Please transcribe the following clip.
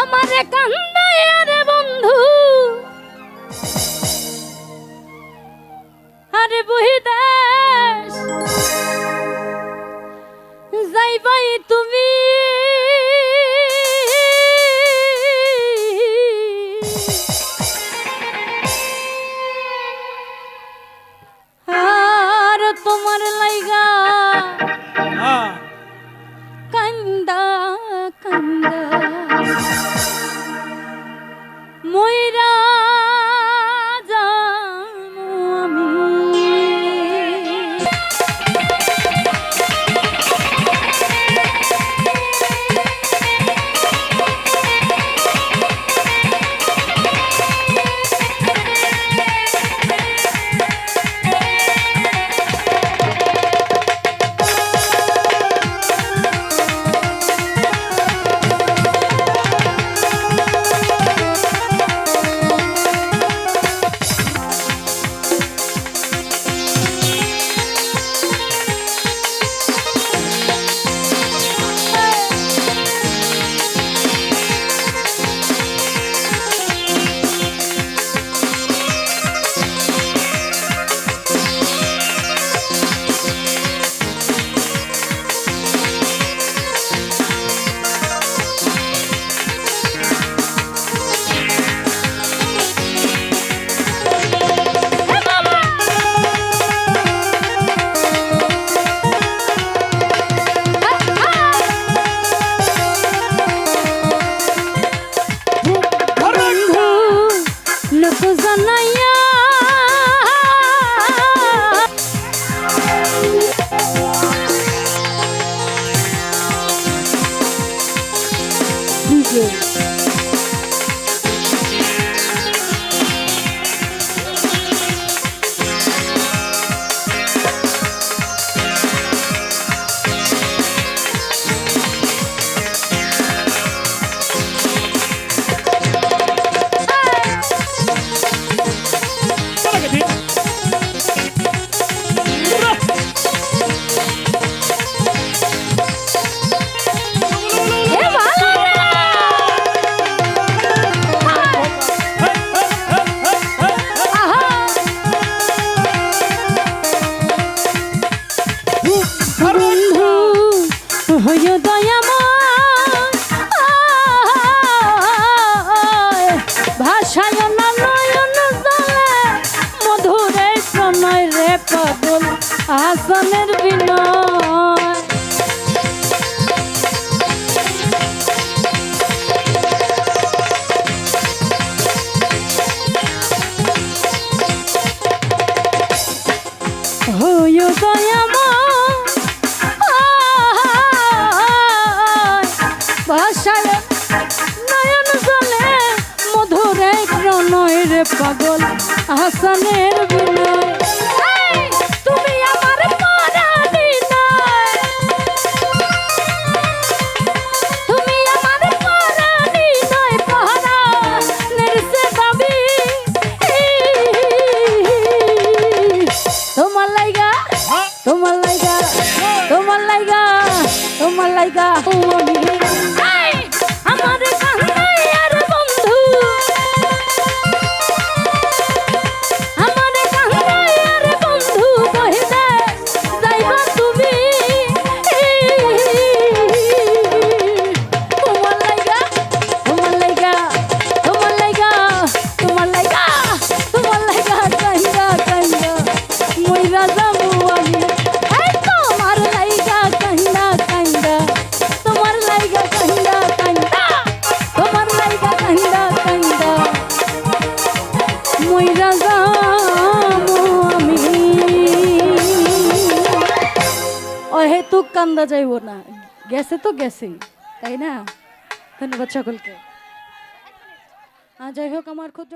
আমারে কান্দায় আরে বন্ধু আরে বহিদাস যাইবাই তুমি আর তোমার লাইগা কান্দা কান্দা ময়রা যামু আমি আসনের বিনয় হইয় ভাষায় নয়ন জলে মধুরে প্রণয় রে পাগল আসনের বিনয় তোমার লাইগা আমার কান্দায় আর বন্ধু আমার কান্দায় আর বন্ধু কহিতে যাইবা তুমি তোমার লাইগা তোমার লাইগা তোমার লাইগা তোমার লাইগা তোমার লাইগা কান্দা কান্দা মইরা যামু আমি তোমার লাইগা কান্দা কান্দা তোমার লাইগা কান্দা কান্দা তোমার লাইগা কান্দা কান্দা মইরা যামু আমি অহেতুক কান্দা যাইব না গেছে তো গেছেই তাই না ধন্যবাদ সকলকে যাই হোক আমার ক্ষুদ্র